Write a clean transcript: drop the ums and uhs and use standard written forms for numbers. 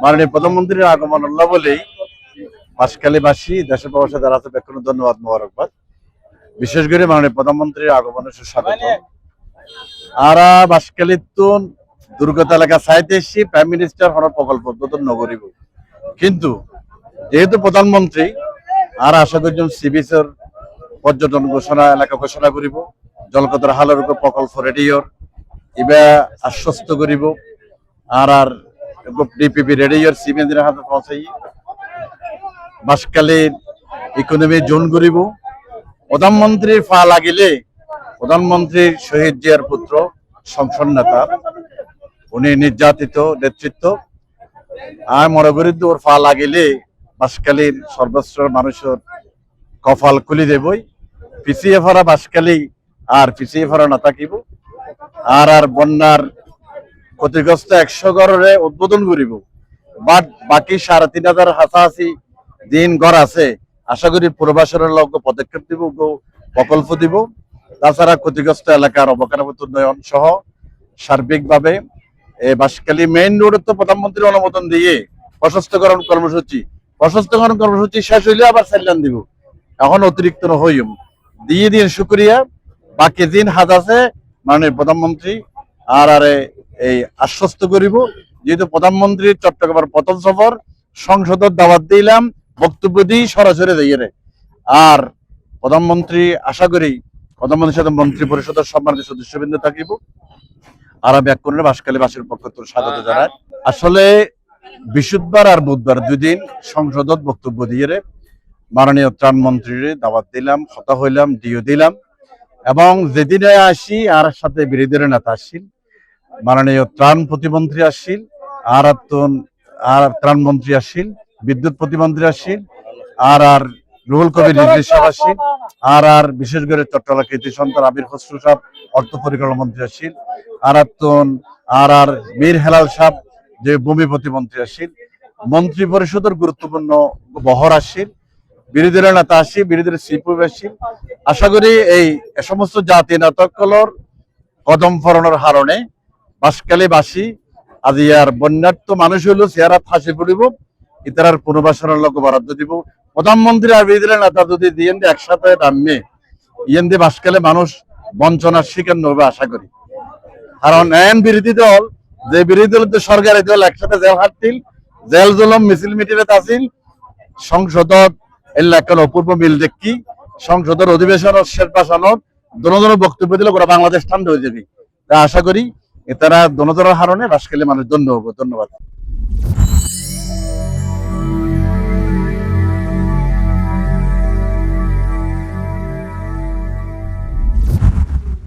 মাননীয় প্রধানমন্ত্রীর আগমন আল্লাহ বলেই বাঁশখালীবাসী দেশে প্রবাসে যারা আছে বেক্ষণ ধন্যবাদ মোবারকবাদ। বিশেষ করে মাননীয় প্রধানমন্ত্রীর আগমনের সুস্বাগত। আরা বাঁশখালীর দুর্গত এলাকা চাইতে এসেছি প্রাইম মিনিস্টার হওয়ার প্রকল্প উদ্বোধন নগরীব, কিন্তু যেহেতু প্রধানমন্ত্রী আর আশা করছেন সি বিচের পর্যটন ঘোষণা এলাকা ঘোষণা করিব, জলকতর হালের উপর প্রকল্প রেডিওর ইবা আশ্বস্ত করিব আর আর ডিপিপি রেডিওর সিমেন্দ্রের হাতে পৌঁছাই বাঁশখালীর ইকোনমি জোন করিব। প্রধানমন্ত্রীর ফা লাগিলে প্রধানমন্ত্রীর শহীদ জিয়ার পুত্র সংসদ নেতা, উনি নির্যাতিত নেতৃত্ব আর মনে করি ওর ফা লাগিলে বাঁশখালীর সর্বস্তরের মানুষের কপাল খুলি দেবই। পিছিয়ে ফেরা বাঁশখালী আর পিছিয়ে ফেরা না থাকিব আর আর বন্যার ক্ষতিগ্রস্ত 100 ঘরে উদ্বোধন করিব। বাট বাকি 3500 হাসাহাসি দিন ঘর আছে, আশা করি প্রবাসের লক্ষ্য পদক্ষেপ দিব, প্রকল্প দিব। তাছাড়া ক্ষতিগ্রস্ত এলাকার অবকাঠামো উন্নয়ন সহ সার্বিকভাবে বাঁশখালী মেইন রোডের তো প্রধানমন্ত্রীর অনুমোদন দিয়ে প্রশস্তকরণ কর্মসূচি শেষ হইলে আবার চাইলান দিব। এখন অতিরিক্ত হইম দিয়ে শুক্রিয়া। বাকি দিন হাজ আছে মাননীয় প্রধানমন্ত্রী আর আরে এই আশ্বস্ত করিব, যেহেতু প্রধানমন্ত্রীর চট্টগ্রামের প্রথম সফর সংসদের দাওয়াত দিলাম, বক্তব্য দিই সরাসরি দিয়ে আর প্রধানমন্ত্রী আশা করি প্রধানমন্ত্রীর সাথে মন্ত্রী পরিষদের সম্মানিত সদস্যবৃন্দ থাকিব আর ব্যাকুণের বাঁশখালীবাসীর পক্ষ থেকে স্বাগত জানায়। আসলে বৃহস্পতিবার আর বুধবার 2 দিন সংসদত বক্তব্য দিয়ে মাননীয় ত্রাণ মন্ত্রীর দাওয়াত দিলাম, কথা হইলাম, ডিও দিলাম এবং যেদিনে আসি আর সাথে বিরোধী নেতা আসছিল, মাননীয় ত্রাণ প্রতিমন্ত্রী আসছিল আর ত্রাণ মন্ত্রী আসছিল, বিদ্যুৎ প্রতিমন্ত্রী আসছিল আর রুহুল কবির রিজভী সাহেব আসছিল আর বিশেষ করে চট্টগ্রাম কৃতি সন্তান আবির খসরু সাহেব অর্থ পরিকল্পনা মন্ত্রী আসছিল আর মীর হেলাল সাহেব যে ভূমি প্রতিমন্ত্রী আসছিল, মন্ত্রী পরিষদের গুরুত্বপূর্ণ বহর আসছিল, বিরোধী নেতা আসি, বিরোধী সিপু আসছিল। আশা করি এই সমস্ত জাতি নেতাকলর কদম ফরণের হারণে বাঁশখালীবাসী আজ ইয়ার বন্যার্থ মানুষ হইল চেহারা ফাঁসি পড়িব, ইতার পুনর্বাসনের লক্ষ্য বরাদ্দ দিব। প্রধানমন্ত্রী আর বিরোধী নেতা যদি দিয়ে একসাথে নামে ইয়েন দিয়ে বাঁশখালী মানুষ বঞ্চনার শিকার নবে আশা করি। কারণ বিরোধী দল যে বিরোধী দল সরকারি দল একসাথে জেল হাঁটছিল, জেল জুলম মিছিল মিটিলে আসিল, সংসদত এলাকার অপূর্ব মিল দেখি সংসদের অধিবেশন শেরপা সনদ দোনো বক্তব্য দিলে গোটা বাংলাদেশ ঠান্ডা হয়ে যাবে। তা আশা করি এটারা দোনো হারণে বাঁশখালী মানুষ ধন্য হবো। ধন্যবাদ।